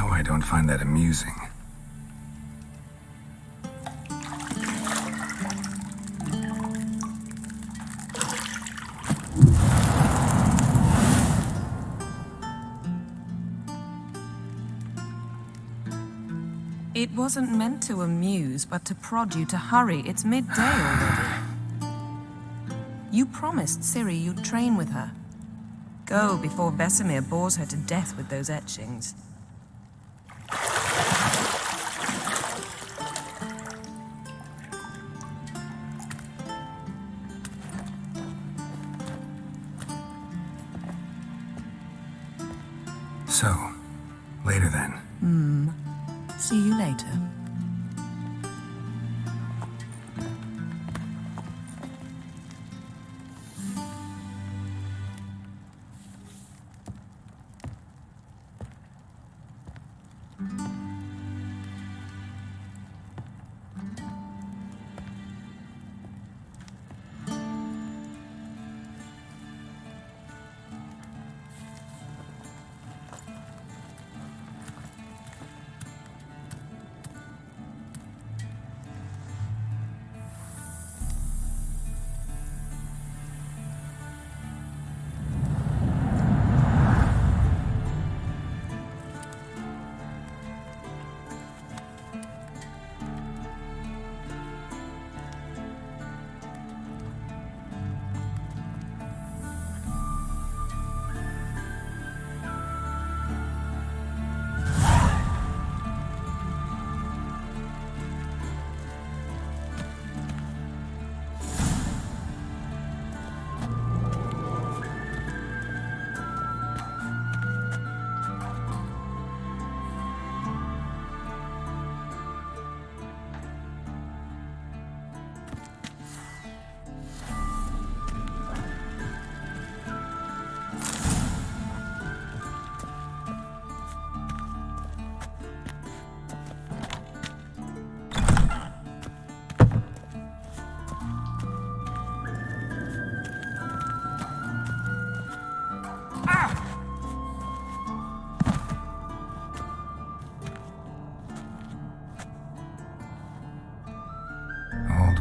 Now I don't find that amusing. It wasn't meant to amuse, but to prod you to hurry. It's midday already. You promised Ciri you'd train with her. Go before Vesemir bores her to death with those etchings. So, later then. See you later.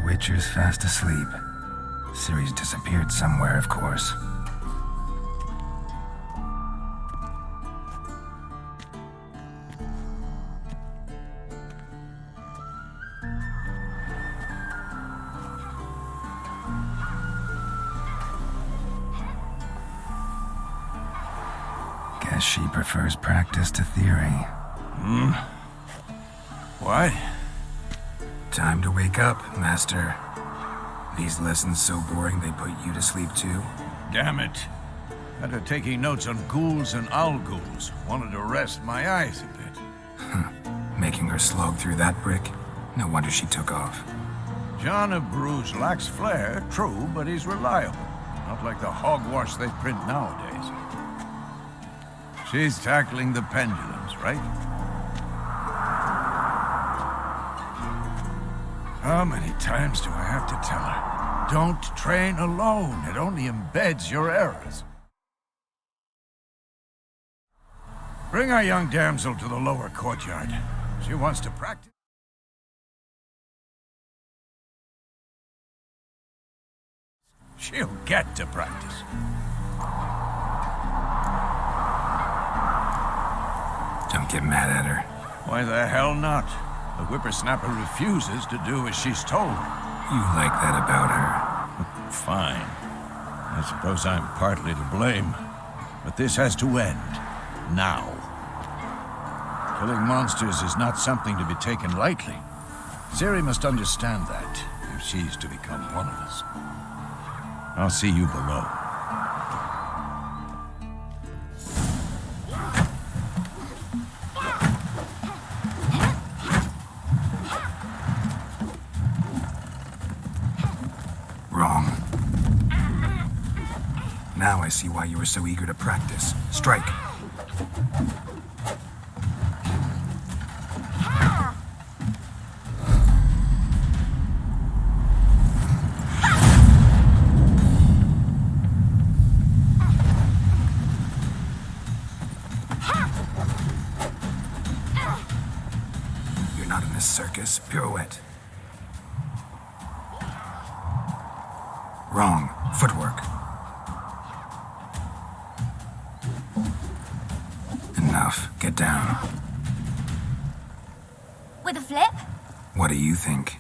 Witcher's fast asleep. Ciri's disappeared somewhere, of course. Guess she prefers practice to theory. What? Time to wake up, Master. These lessons so boring they put you to sleep too? Damn it. After taking notes on ghouls and owl-ghouls, wanted to rest my eyes a bit. Making her slog through that brick? No wonder she took off. John of Bruges lacks flair, true, but he's reliable. Not like the hogwash they print nowadays. She's tackling the pendulums, right? How many times do I have to tell her? Don't train alone. It only embeds your errors. Bring our young damsel to the lower courtyard. She wants to practice. She'll get to practice. Don't get mad at her. Why the hell not? The whippersnapper refuses to do as she's told. You like that about her? Fine. I suppose I'm partly to blame. But this has to end. Now. Killing monsters is not something to be taken lightly. Ciri must understand that, if she's to become one of us. I'll see you below. Wrong. Now I see why you were so eager to practice. Strike. not in this circus. Pirouette. Wrong. Footwork. Enough. Get down. With a flip? What do you think?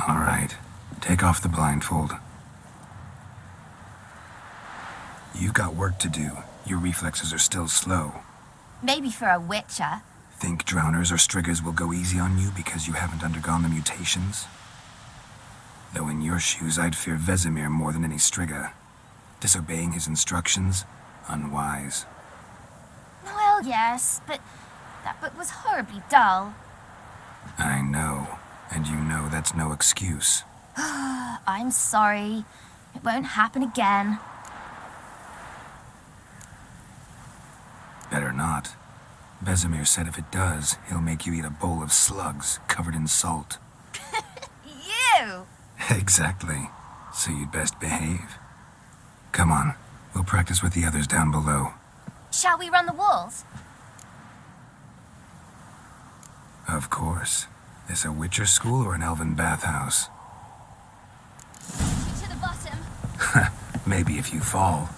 All right. Take off the blindfold. You've got work to do. Your reflexes are still slow. Maybe for a witcher. Think drowners or striggers will go easy on you because you haven't undergone the mutations? Though in your shoes, I'd fear Vesemir more than any strigger. Disobeying his instructions, unwise. Well, yes, but that book was horribly dull. I know, and you know that's no excuse. I'm sorry. It won't happen again. Better not. Vesemir said if it does, he'll make you eat a bowl of slugs covered in salt. You! Exactly. So you'd best behave. Come on, we'll practice with the others down below. Shall we run the walls? Of course. This a Witcher school or an elven bathhouse? To the bottom. Maybe if you fall.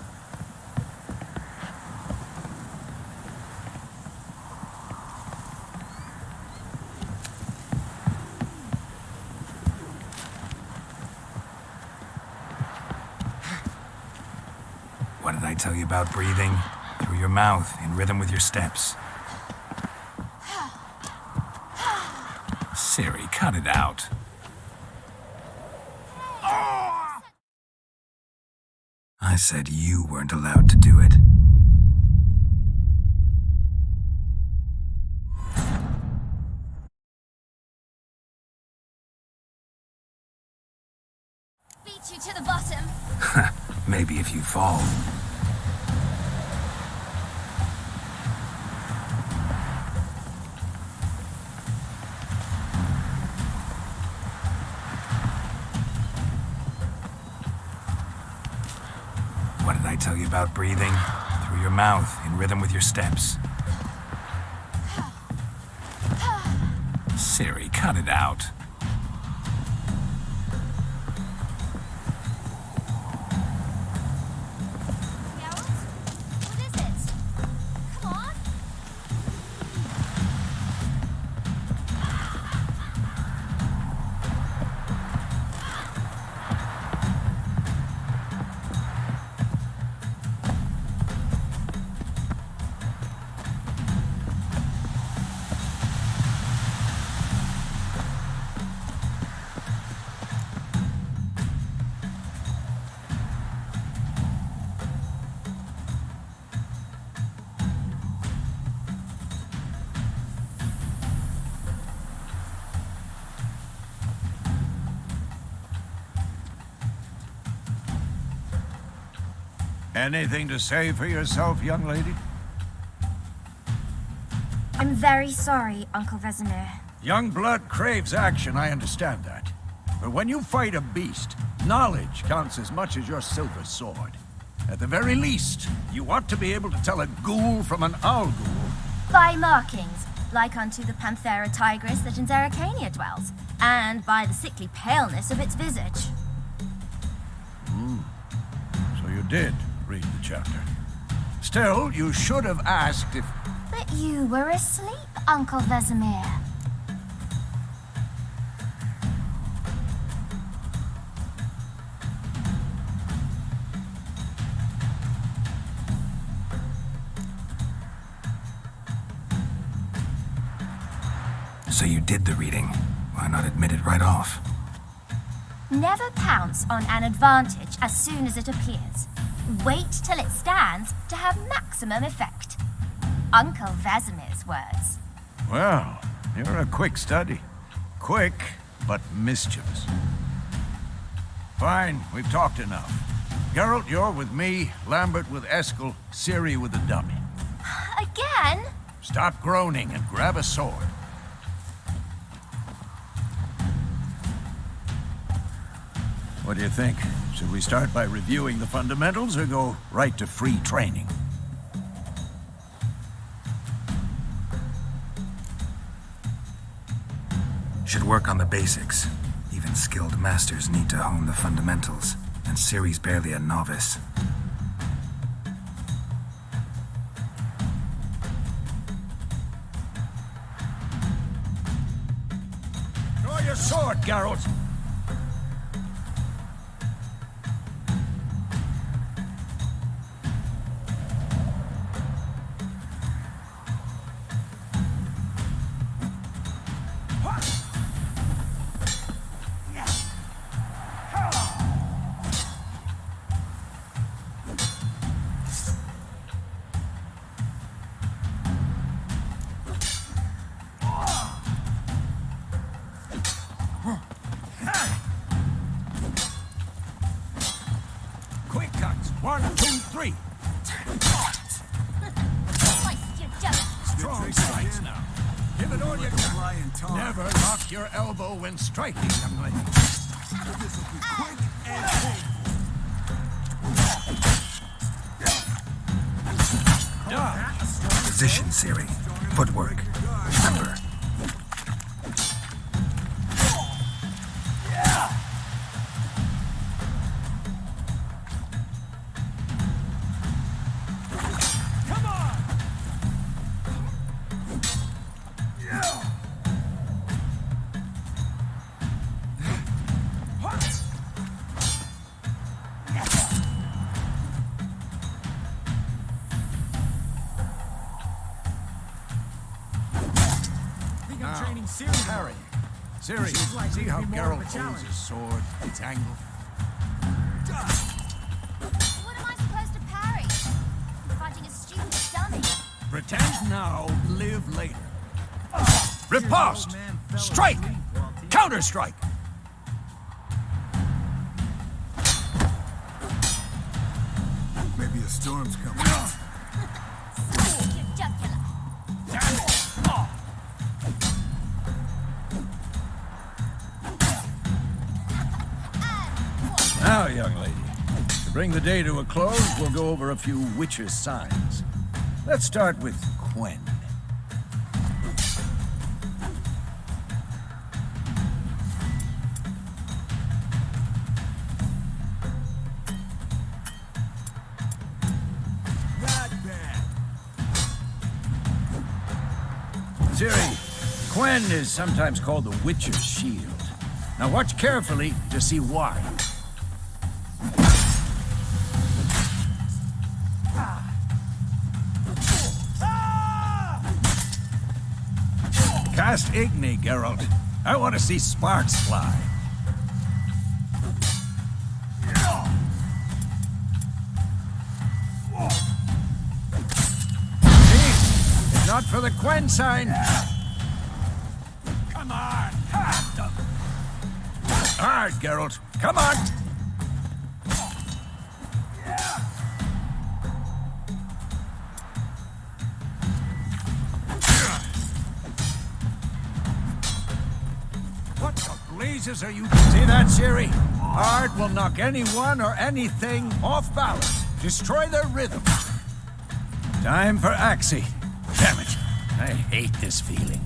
What did I tell you about breathing? Through your mouth, in rhythm with your steps. Ciri, cut it out. I said you weren't allowed to do it. Beat you to the bottom. Maybe if you fall. What did I tell you about breathing? Through your mouth, in rhythm with your steps. Ciri, cut it out. What is it? Come on. Anything to say for yourself, young lady? I'm very sorry, Uncle Vesemir. Young blood craves action, I understand that. But when you fight a beast, knowledge counts as much as your silver sword. At the very least, you ought to be able to tell a ghoul from an owl ghoul. By markings, like unto the Panthera tigris that in Zerrikania dwells, and by the sickly paleness of its visage. So you did read the chapter. Still, you should have asked if... But you were asleep, Uncle Vesemir. So you did the reading. Why not admit it right off? Never pounce on an advantage as soon as it appears. Wait till it stands to have maximum effect. Uncle Vesemir's words. Well, you're a quick study. Quick, but mischievous. Fine, we've talked enough. Geralt, you're with me, Lambert with Eskel, Ciri with the dummy. Again? Stop groaning and grab a sword. What do you think? Should we start by reviewing the fundamentals or go right to free training? work on the basics. Even skilled masters need to hone the fundamentals, and Ciri's barely a novice. Draw your sword, Geralt! Quick cuts! 1, 2, 3! Waste your dough. Strong strikes now. Give it all you got. Never lock your elbow when striking, young lady. Position, Ciri. Footwork. Remember. Harry. Ciri, see how Geralt holds his sword, its angle? What am I supposed to parry? I'm fighting a stupid dummy. Pretend now, live later. Riposte! Strike! Counter-strike! Maybe a storm's coming. Your jugular. Now, young lady, to bring the day to a close, we'll go over a few witches' signs. Let's start with Quen. Not bad. Ciri, Quen is sometimes called the Witcher's Shield. Now watch carefully to see why. Cast Igni, Geralt. I want to see sparks fly. See? If not for the Quen sign. Come on. Hard, Geralt. Come on. What the blazes are you... See that, Ciri? Art will knock anyone or anything off balance. Destroy their rhythm. Time for Axii. Damn it. I hate this feeling.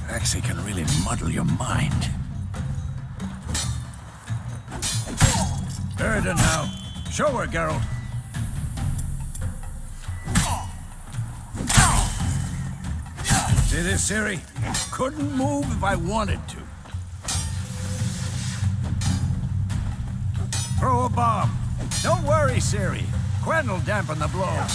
Axii can really muddle your mind. Erda now. Show her, Geralt. See this, Ciri? Couldn't move if I wanted to. Throw a bomb. Don't worry, Ciri. Quen will dampen the blow.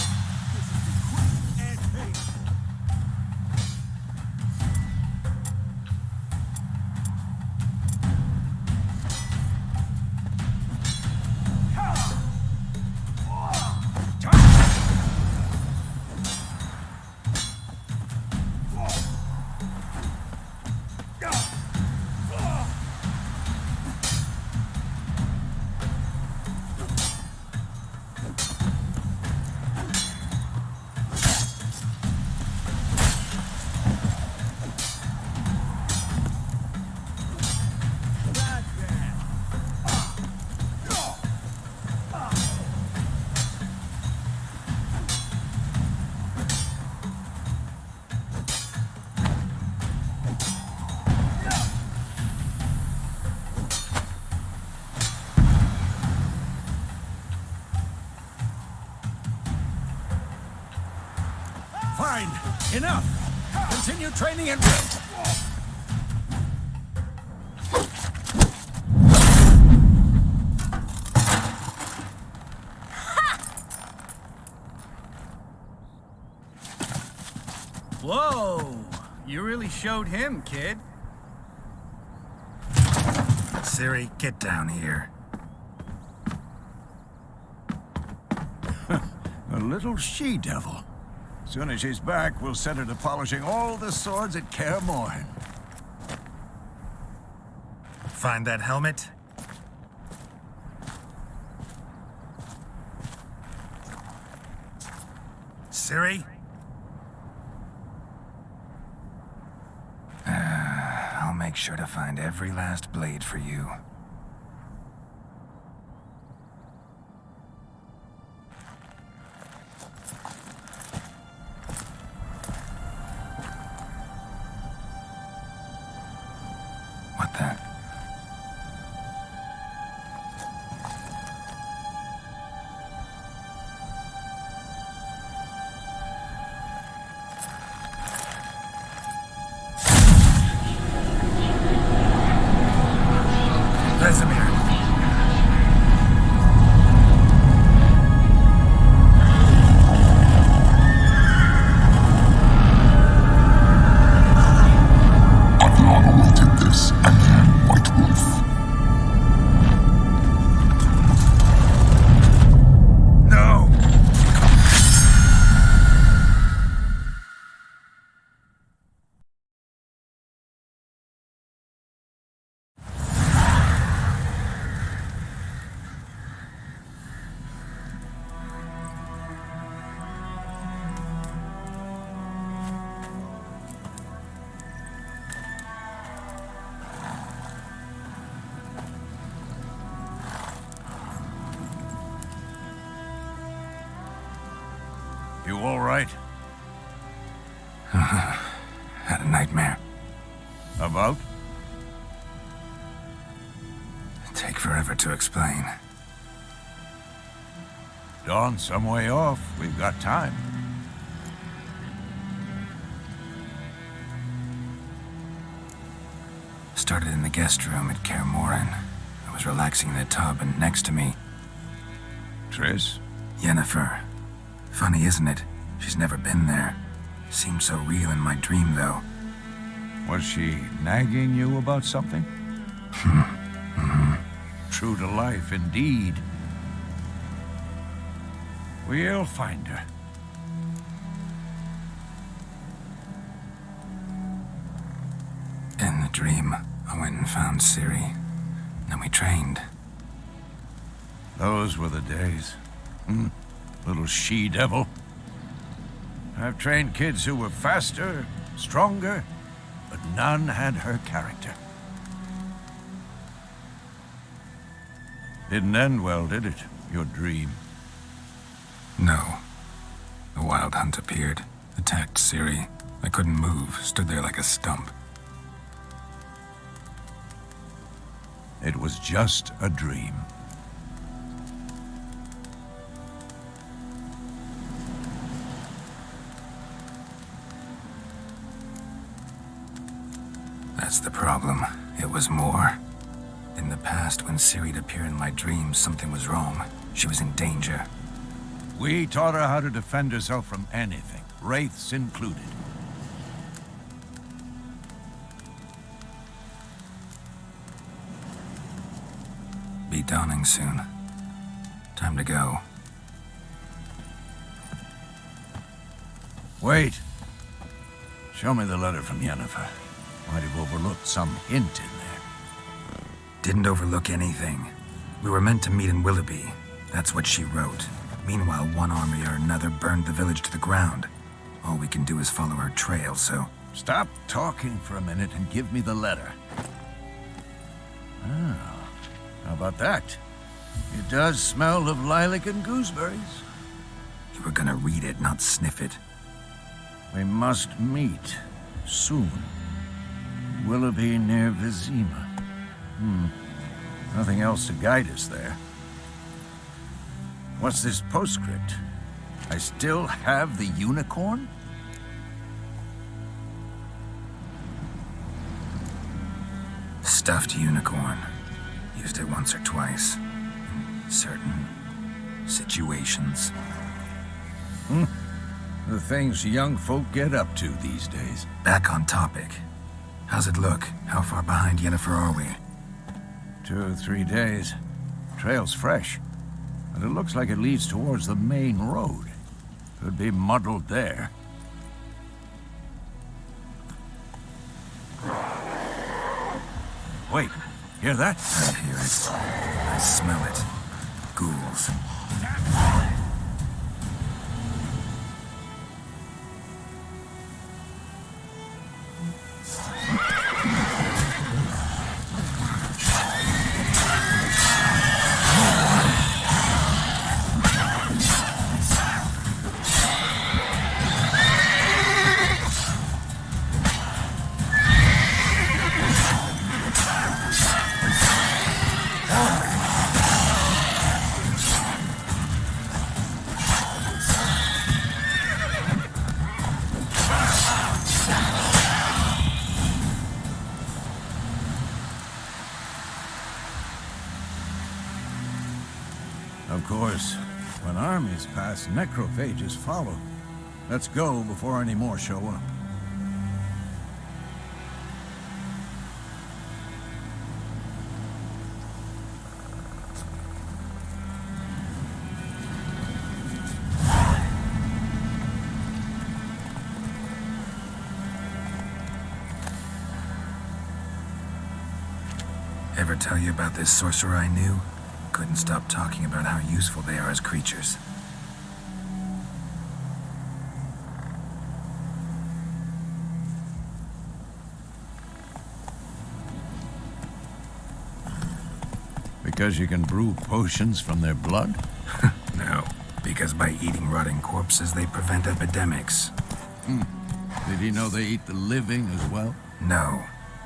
fine. Enough. Continue training and... Whoa! You really showed him, kid. Ciri, get down here. A little she-devil. Soon as she's back, we'll set her to polishing all the swords at Kaer Morhen. Find that helmet? Ciri? I'll make sure to find every last blade for you. What the? Vesemir! I've long awaited this, and you, White Wolf. No! You all right? Had a nightmare. About? Take forever to explain. Dawn's some way off. We've got time. Started in the guest room at Kaer Morhen. I was relaxing in the tub, and next to me, Triss? Yennefer. Funny, isn't it? She's never been there. Seemed so real in my dream, though. Was she nagging you about something? True to life, indeed. We'll find her. In the dream, I went and found Ciri. Then we trained. Those were the days. Little she-devil. I've trained kids who were faster, stronger, but none had her character. Didn't end well, did it? Your dream. No. The Wild Hunt appeared, attacked Ciri. I couldn't move, stood there like a stump. It was just a dream. That's the problem. It was more. In the past, when Ciri'd appear in my dreams, something was wrong. She was in danger. We taught her how to defend herself from anything, wraiths included. Be dawning soon. Time to go. Wait. Show me the letter from Yennefer. Might have overlooked some hint in there. Didn't overlook anything. We were meant to meet in Willoughby. That's what she wrote. Meanwhile, one army or another burned the village to the ground. All we can do is follow her trail, so... Stop talking for a minute and give me the letter. Ah, how about that? It does smell of lilac and gooseberries. You were gonna read it, not sniff it. We must meet soon. Willoughby near Vizima. Nothing else to guide us there. What's this postscript? I still have the unicorn? stuffed unicorn. Used it once or twice. In certain situations. The things young folk get up to these days. Back on topic. How's it look? How far behind Yennefer are we? 2 or 3 days. Trail's fresh. And it looks like it leads towards the main road. Could be muddled there. Wait, hear that? I hear it. I smell it. Ghouls. Of course, when armies pass, necrophages follow. Let's go before any more show up. Ever tell you about this sorcerer I knew? Couldn't stop talking about how useful they are as creatures. Because you can brew potions from their blood? No, because by eating rotting corpses, they prevent epidemics. Did he know they eat the living as well? No,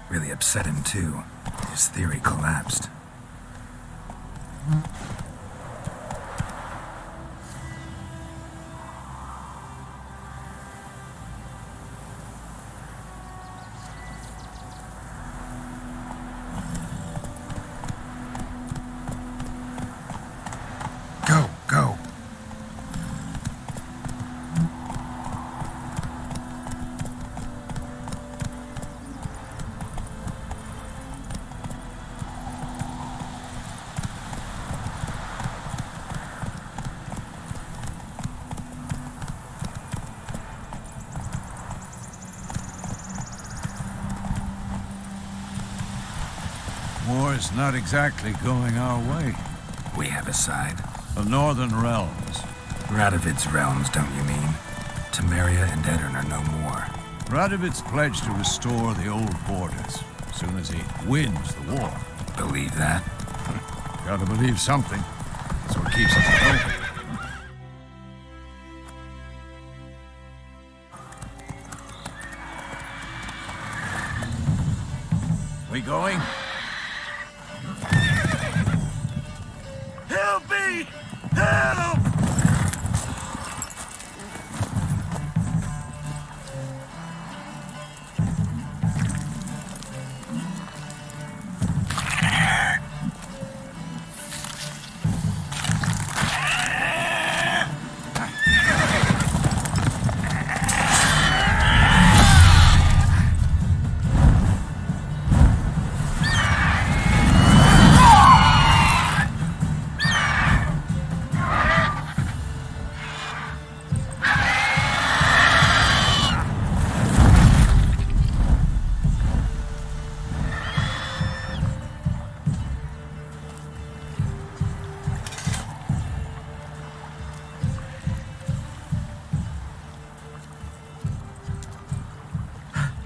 really upset him too. His theory collapsed. Go, go. War's not exactly going our way. We have a side. The Northern Realms. Radovid's realms, don't you mean? Temeria and Edirn are no more. Radovid's pledged to restore the old borders as soon as he wins the war. Believe that? Gotta believe something. That's what keeps us going. We going? Help me! Help!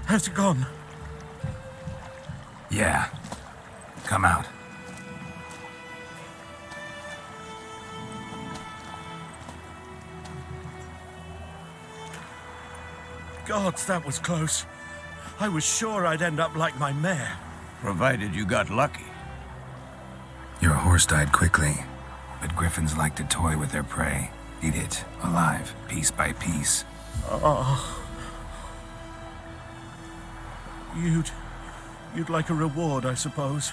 Has it gone? Yeah. Come out. Gods, that was close. I was sure I'd end up like my mare. Provided you got lucky. Your horse died quickly, but griffins like to toy with their prey. Eat it, alive, piece by piece. Oh. You'd like a reward, I suppose.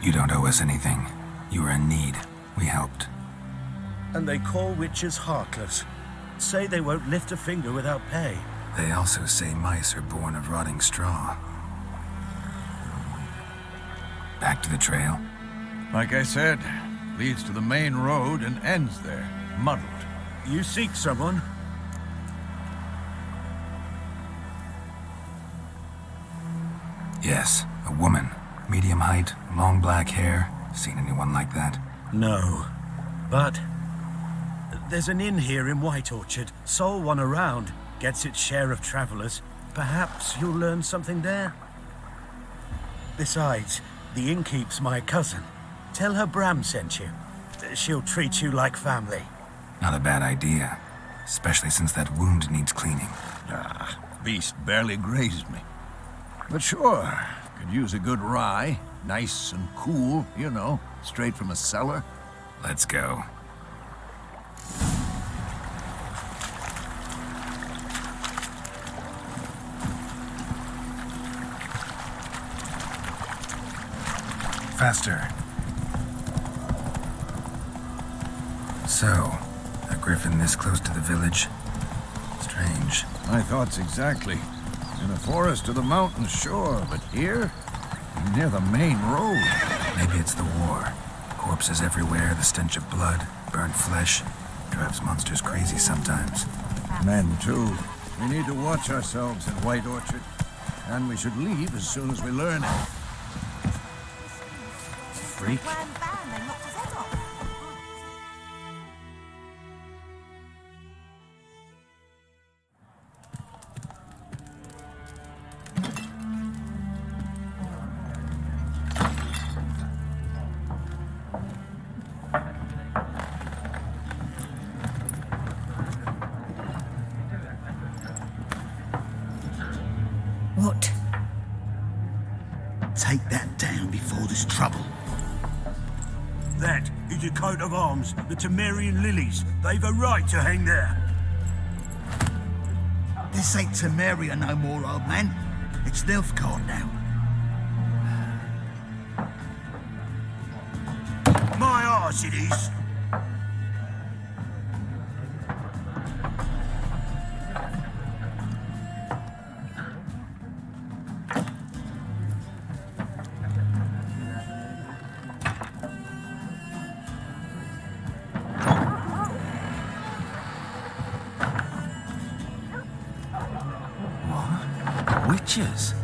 You don't owe us anything. You were in need. We helped. And they call witches heartless. Say they won't lift a finger without pay. They also say mice are born of rotting straw. Back to the trail? Like I said, leads to the main road and ends there, muddled. You seek someone? Yes, a woman. Medium height, long black hair. Seen anyone like that? No. But there's an inn here in White Orchard. Sole one around. Gets its share of travelers. Perhaps you'll learn something there? Besides, the innkeep's my cousin. Tell her Bram sent you. She'll treat you like family. Not a bad idea. Especially since that wound needs cleaning. Beast barely grazed me. But sure, could use a good rye. Nice and cool, you know, straight from a cellar. Let's go. Faster. So, a griffin this close to the village? Strange. My thoughts exactly. In a forest or the mountains, sure, but here? Near the main road. Maybe it's the war. Corpses everywhere, the stench of blood, burnt flesh. Drives monsters crazy sometimes. Men, too. We need to watch ourselves in White Orchard. And we should leave as soon as we learn it. Freak. What? Take that down before there's trouble. That is a coat of arms, the Temerian lilies. They've a right to hang there. This ain't Temeria no more, old man. It's Nilfgaard now. My arse it is. Witches?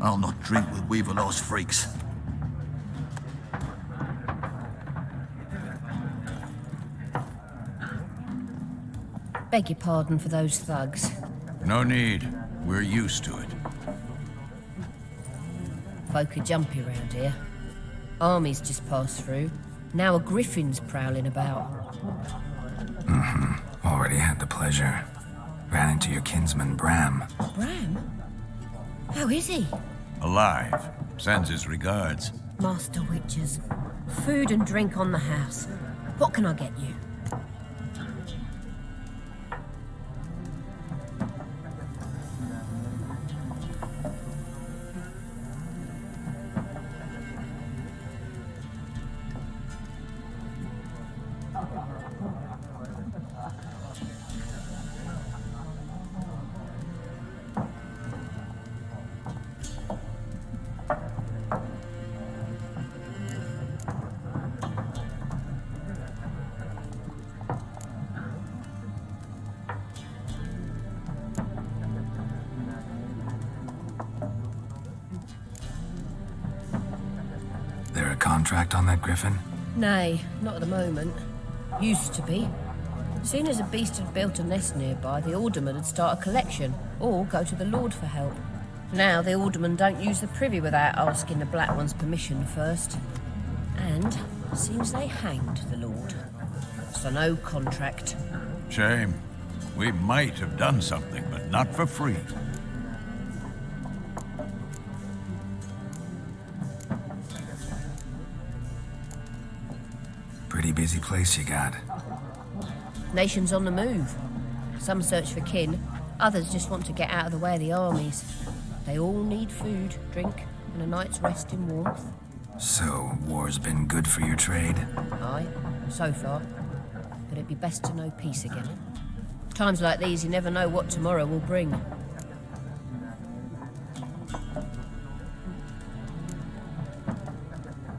I'll not drink with Weaverlost freaks. Beg your pardon for those thugs. No need. We're used to it. Folk are jumpy round here. Armies just passed through. Now a griffin's prowling about. Already had the pleasure. Ran into your kinsman, Bram. Bram? How is he? Alive. Sends his regards. Master Witches. Food and drink on the house. What can I get you? There a contract on that griffin? Nay, not at the moment. Used to be. Soon as a beast had built a nest nearby, the alderman would start a collection, or go to the Lord for help. Now the aldermen don't use the privy without asking the Black One's permission first. And seems they hanged the Lord. So no contract. Shame. We might have done something, but not for free. busy place you got. Nations on the move. Some search for kin, others just want to get out of the way of the armies. They all need food, drink, and a night's rest in warmth. So, war's been good for your trade? Aye, so far. But it'd be best to know peace again. Times like these, you never know what tomorrow will bring.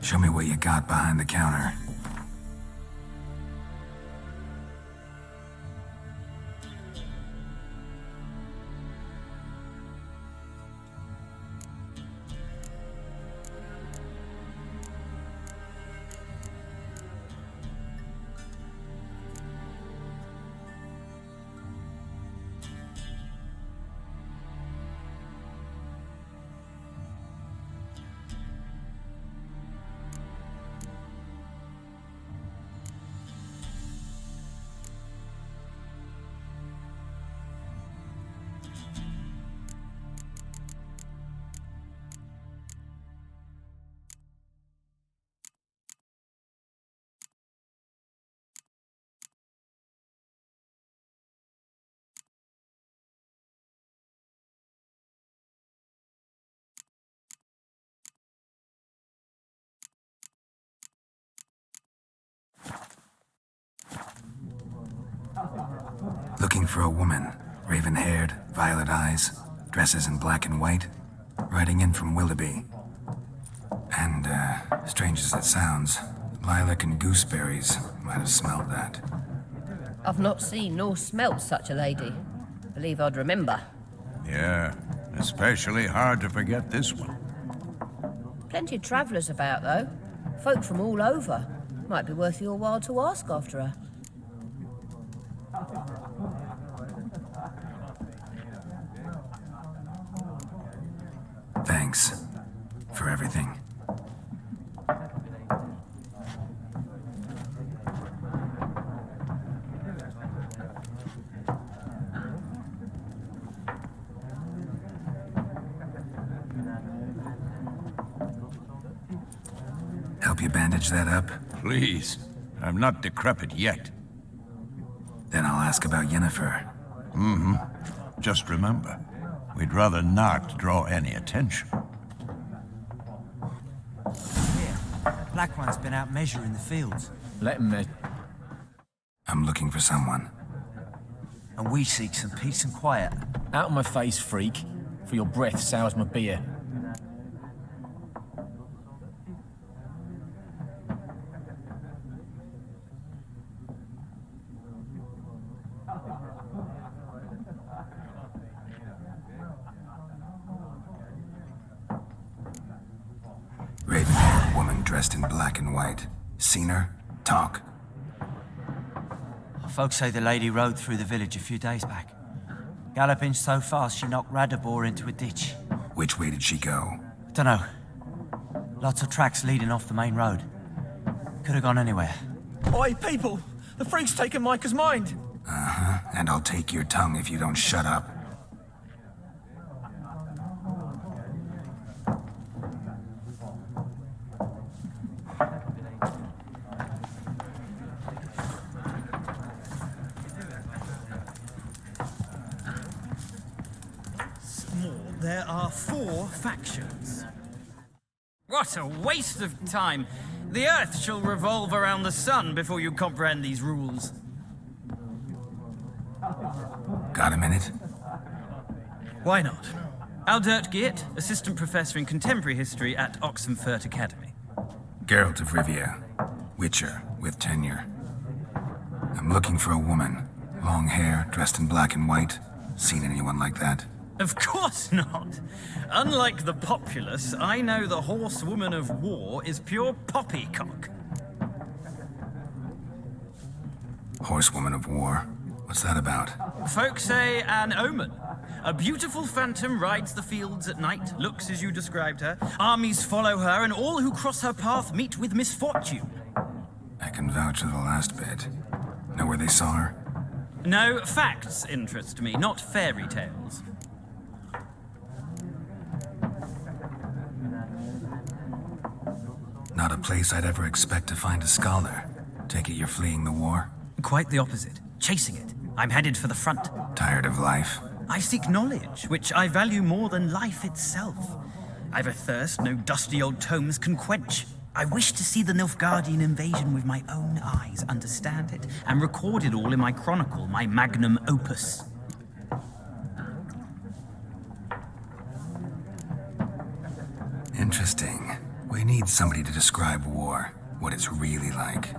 Show me what you got behind the counter. Looking for a woman, raven-haired, violet eyes, dresses in black and white, riding in from Willoughby. And, strange as it sounds, lilac and gooseberries might have smelled that. I've not seen nor smelt such a lady. Believe I'd remember. Yeah, especially hard to forget this one. Plenty of travellers about, though. Folk from all over. Might be worth your while to ask after her. Thanks for everything. Help you bandage that up? Please, I'm not decrepit yet. Then I'll ask about Yennefer. Just remember, we'd rather not draw any attention. Black One's been out measuring the fields. Let him measure. I'm looking for someone. And we seek some peace and quiet. Out of my face, freak. For your breath sours my beer. Raven-haired woman dressed in black and white. Seen her? Talk. Folks say the lady rode through the village a few days back. Galloping so fast she knocked Radabor into a ditch. Which way did she go? Dunno. Lots of tracks leading off the main road. Could have gone anywhere. Oi, people! The freak's taken Micah's mind! And I'll take your tongue if you don't shut up. There are 4 factions. What a waste of time! The Earth shall revolve around the sun before you comprehend these rules. Got a minute? Why not? Aldert Geert, Assistant Professor in Contemporary History at Oxenfurt Academy. Geralt of Rivia. Witcher, with tenure. I'm looking for a woman. Long hair, dressed in black and white. Seen anyone like that? Of course not! Unlike the populace, I know the horsewoman of war is pure poppycock. Horsewoman of war? What's that about? Folk say an omen. A beautiful phantom rides the fields at night, looks as you described her. Armies follow her, and all who cross her path meet with misfortune. I can vouch for the last bit. Know where they saw her? No, facts interest me, not fairy tales. Not a place I'd ever expect to find a scholar. Take it you're fleeing the war? Quite the opposite. Chasing it. I'm headed for the front. Tired of life? I seek knowledge, which I value more than life itself. I've a thirst no dusty old tomes can quench. I wish to see the Nilfgaardian invasion with my own eyes, understand it, and record it all in my chronicle, my magnum opus. Interesting. We need somebody to describe war, what it's really like.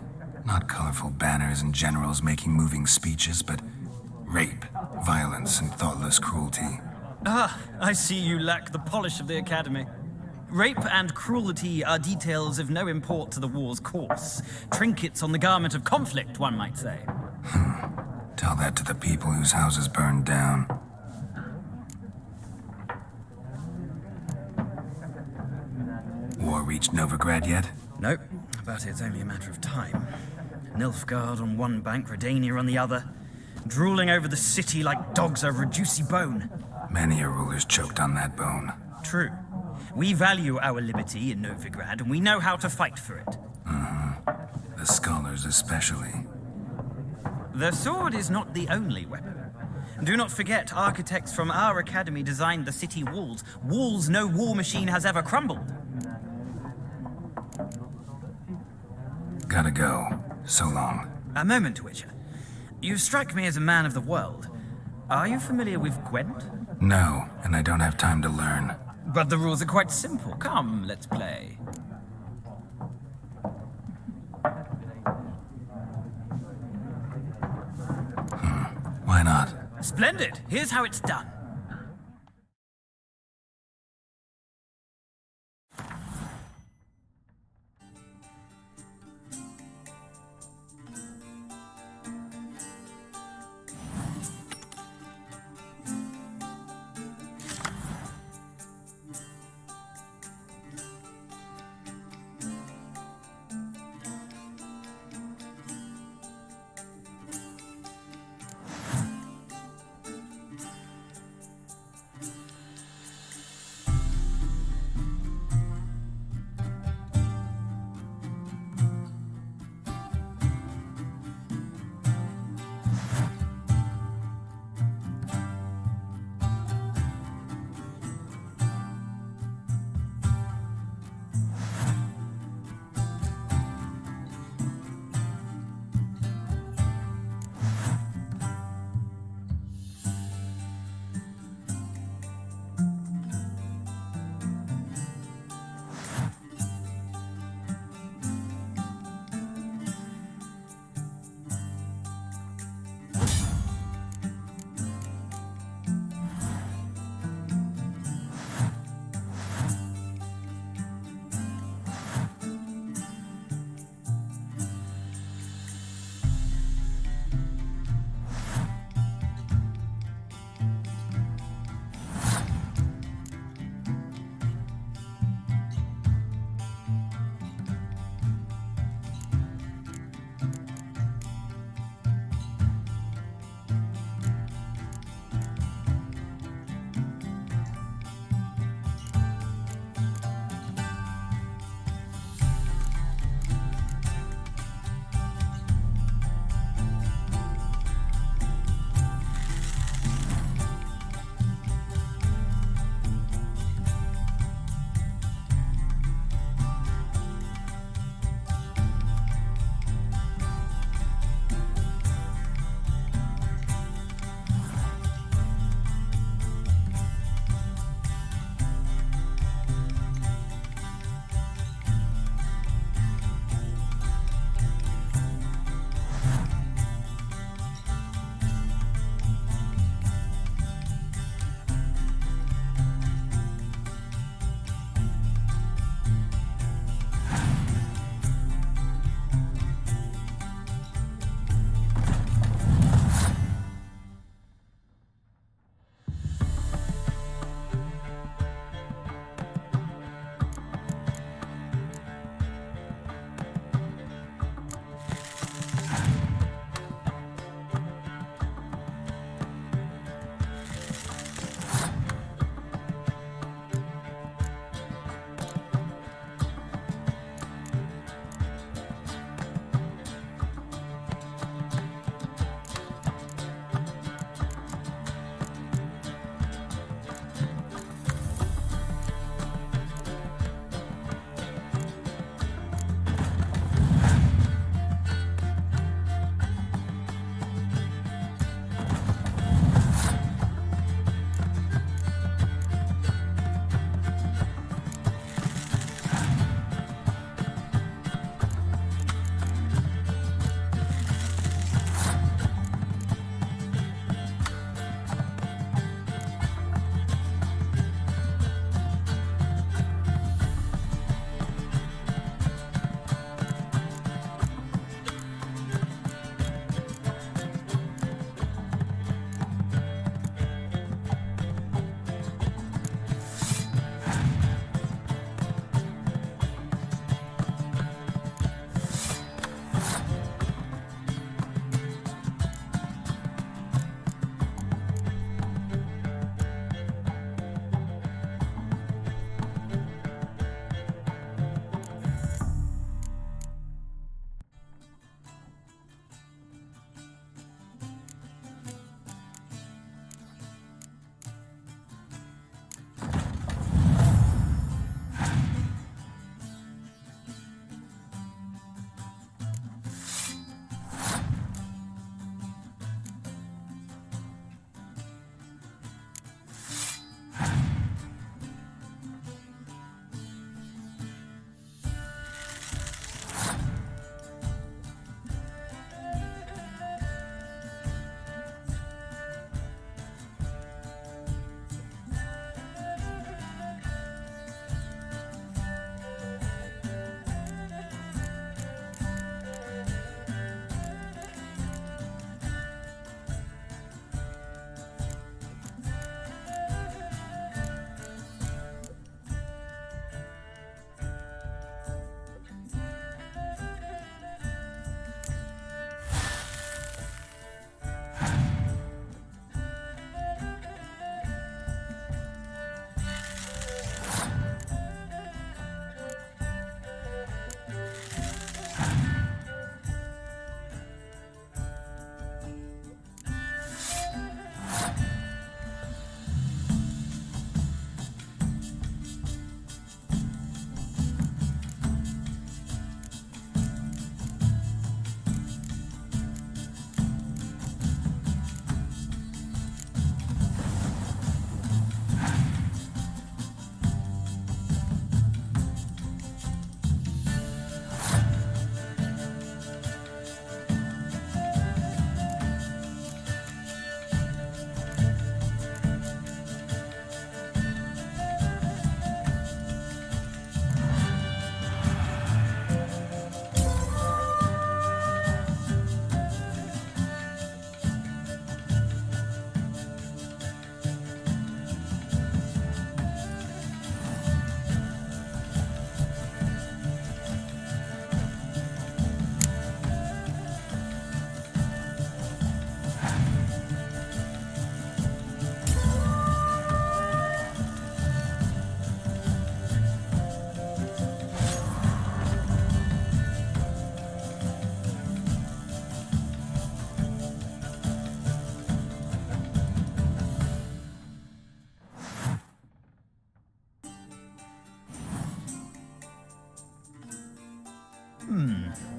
Not colorful banners and generals making moving speeches, but rape, violence, and thoughtless cruelty. Ah, I see you lack the polish of the Academy. Rape and cruelty are details of no import to the war's course. Trinkets on the garment of conflict, one might say. Tell that to the people whose houses burned down. War reached Novigrad yet? Nope, but it's only a matter of time. Nilfgaard on one bank, Redania on the other, drooling over the city like dogs over a juicy bone. Many a ruler's choked on that bone. True. We value our liberty in Novigrad, and we know how to fight for it. The scholars especially. The sword is not the only weapon. Do not forget, architects from our academy designed the city walls. Walls no war machine has ever crumbled. Gotta go. So long. A moment, Witcher. You strike me as a man of the world. Are you familiar with Gwent? No, and I don't have time to learn. But the rules are quite simple. Come, let's play. Why not? Splendid. Here's how it's done.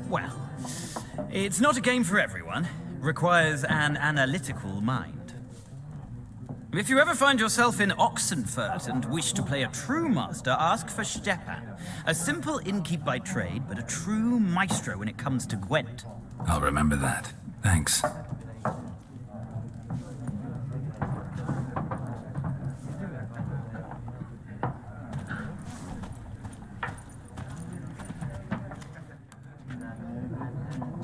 Well, it's not a game for everyone. Requires an analytical mind. If you ever find yourself in Oxenfurt and wish to play a true master, ask for Stepan. A simple innkeep by trade, but a true maestro when it comes to Gwent. I'll remember that. Thanks.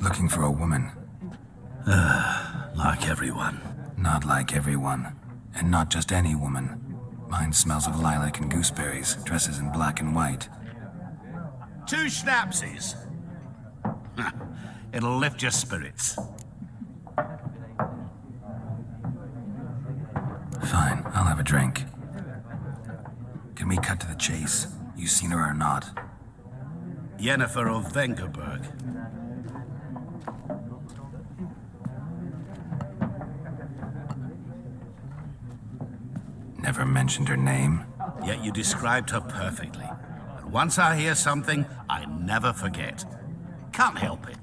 Looking for a woman. Like everyone. Not like everyone. And not just any woman. Mine smells of lilac and gooseberries, dresses in black and white. 2 schnapsies. It'll lift your spirits. Fine, I'll have a drink. Can we cut to the chase? You seen her or not? Yennefer of Vengerberg. Never mentioned her name. Yet you described her perfectly. And once I hear something, I never forget. Can't help it.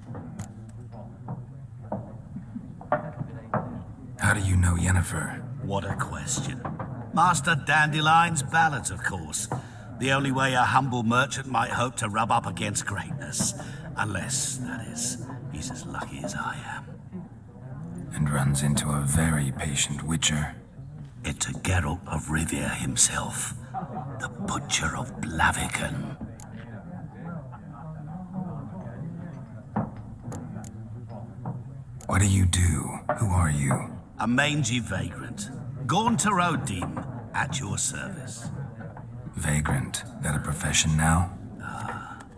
How do you know Yennefer? What a question. Master Dandelion's ballads, of course. The only way a humble merchant might hope to rub up against greatness. Unless, that is, he's as lucky as I am. And runs into a very patient witcher. It's Geralt of Rivia himself, the Butcher of Blaviken. What do you do? Who are you? A mangy vagrant. Gaunter Odin, at your service. Vagrant. That a profession now?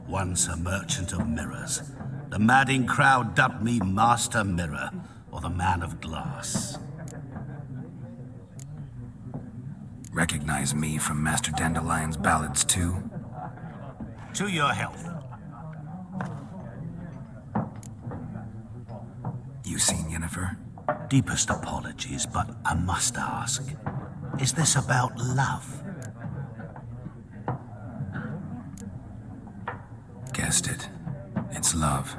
Once a merchant of mirrors. The madding crowd dubbed me Master Mirror, or the Man of Glass. Recognize me from Master Dandelion's ballads too? To your health. You seen Yennefer? Deepest apologies, but I must ask. Is this about love? Guessed it. It's love.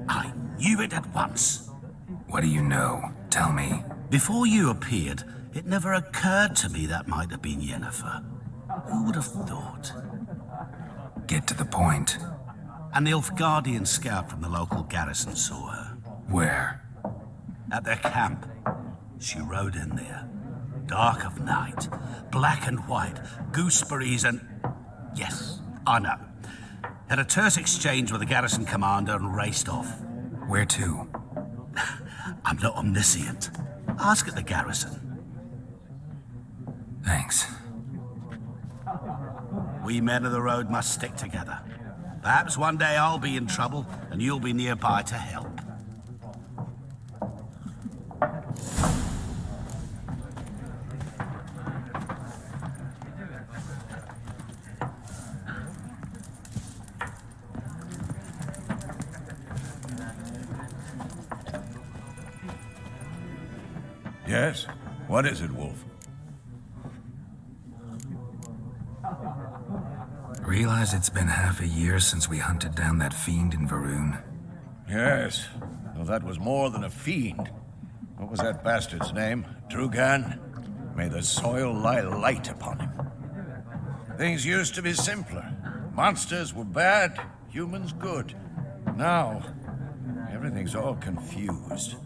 I knew it at once. What do you know? Tell me. Before you appeared, it never occurred to me that might have been Yennefer. Who would have thought? Get to the point. An Nilfgaardian scout from the local garrison saw her. Where? At their camp. She rode in there. Dark of night. Black and white. Gooseberries and... Yes, I know. Had a terse exchange with the garrison commander and raced off. Where to? I'm not omniscient. Ask at the garrison. Thanks. We men of the road must stick together. Perhaps one day I'll be in trouble and you'll be nearby to help. Yes? What is it, Wolf? Realize it's been half a year since we hunted down that fiend in Varun? Yes. Well, that was more than a fiend. What was that bastard's name? Drugan? May the soil lie light upon him. Things used to be simpler. Monsters were bad, humans good. Now, everything's all confused.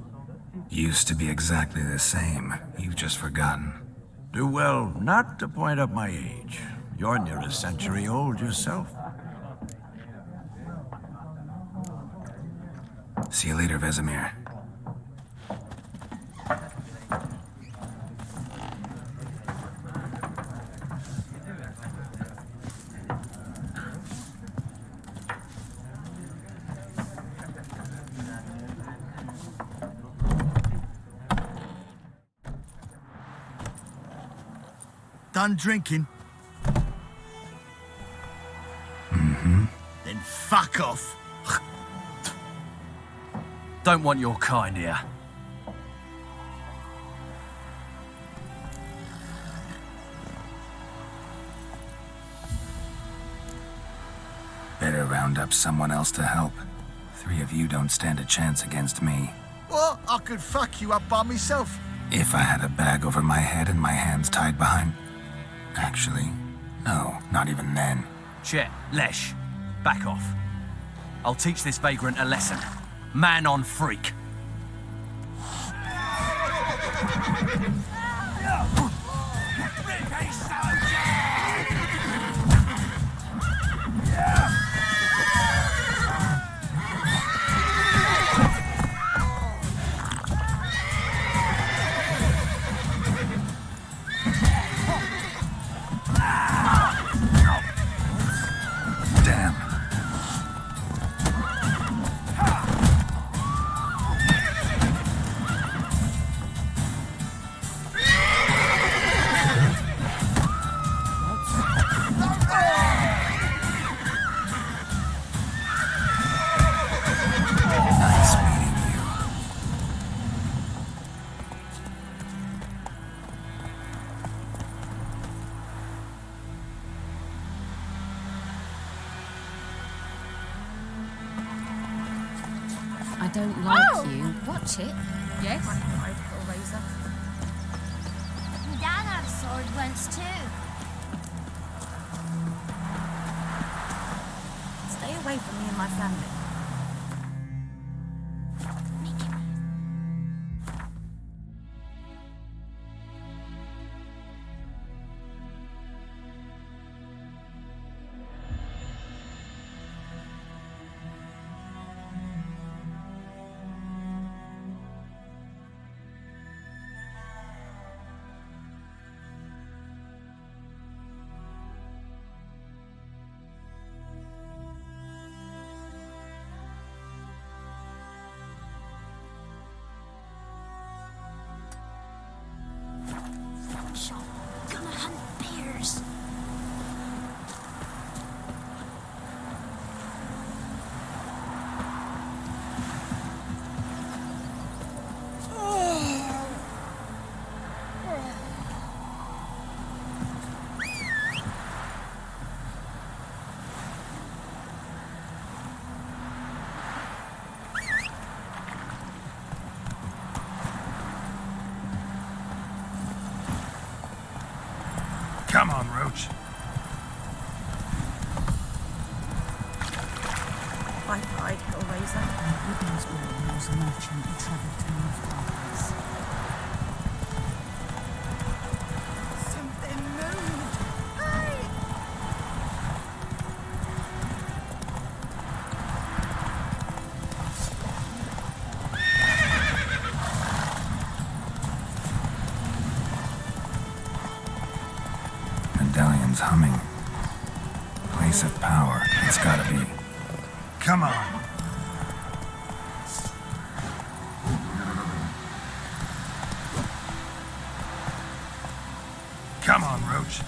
Used to be exactly the same. You've just forgotten. Do well not to point up my age. You're near a century old yourself. See you later, Vesemir. Done drinking? Mm-hmm. Then fuck off. Don't want your kind here. Better round up someone else to help. 3 of you don't stand a chance against me. What? I could fuck you up by myself. If I had a bag over my head and my hands tied behind... Actually, no, not even then. Chet, Lesh, back off. I'll teach this vagrant a lesson. Man on freak. Damn. Nice meeting you. I don't like you. Watch it. Yes? Dad had a sword once too. Stay away from me and my family. Shot. Gonna hunt bears. Come on, Roach. I cried, Hellraiser. Woodlandsboro was a merchant who travelled to North Darkness. Something moved. Hey! Medallion's humming. Place of power. It's gotta be. Come on. Come on, Roach.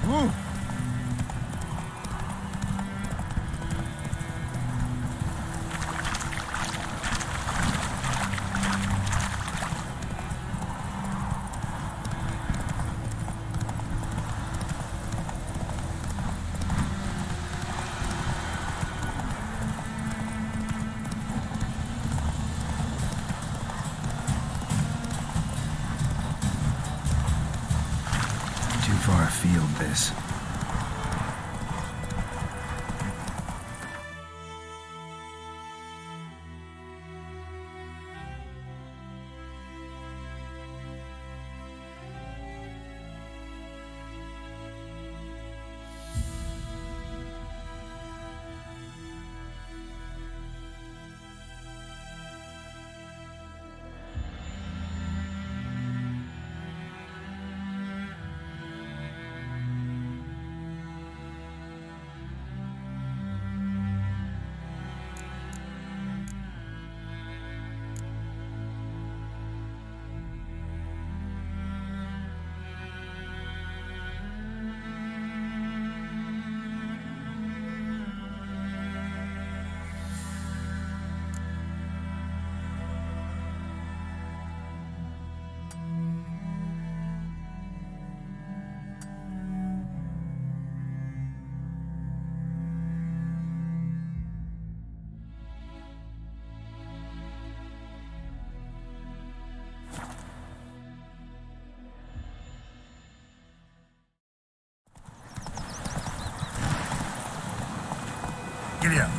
Woo! this. Giddy up.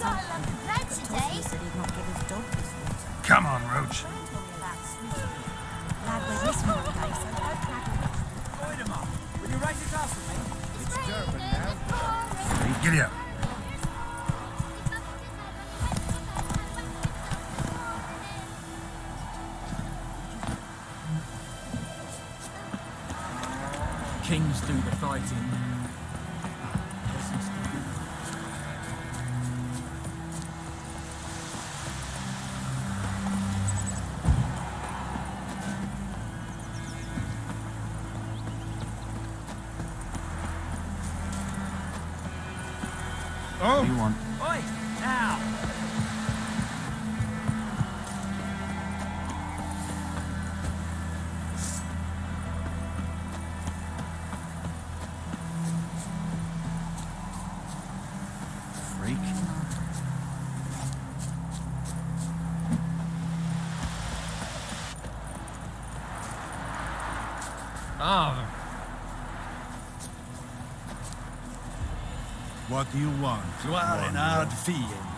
Got a lump of bread today. Said he'd not give his dog this water. Come on, Roach. Lad, we're this one today, so don't drag him. Join him up. Will you raise your glass with me? It's German now. Giddy up. Kings do the fighting. Oh! What do you want? Oi! Now! Freak. Ah, What do you want? you are an hard fiend.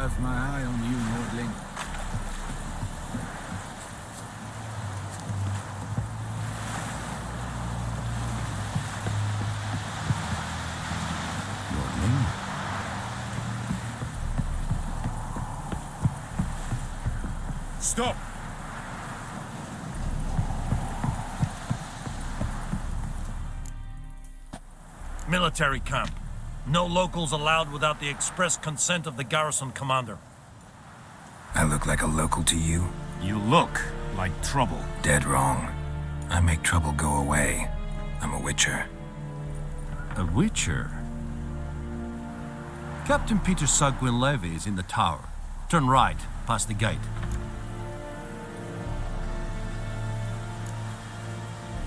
have my eye on you, Nordling. Stop! Military camp. No locals allowed without the express consent of the garrison commander. I look like a local to you? You look like trouble. Dead wrong. I make trouble go away. I'm a witcher. A witcher? Captain Peter Sagwin Levy is in the tower. Turn right, past the gate.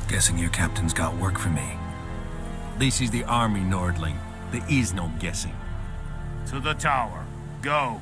Guessing your captain's got work for me. This is the army, Nordling. There is no guessing. To the tower. Go.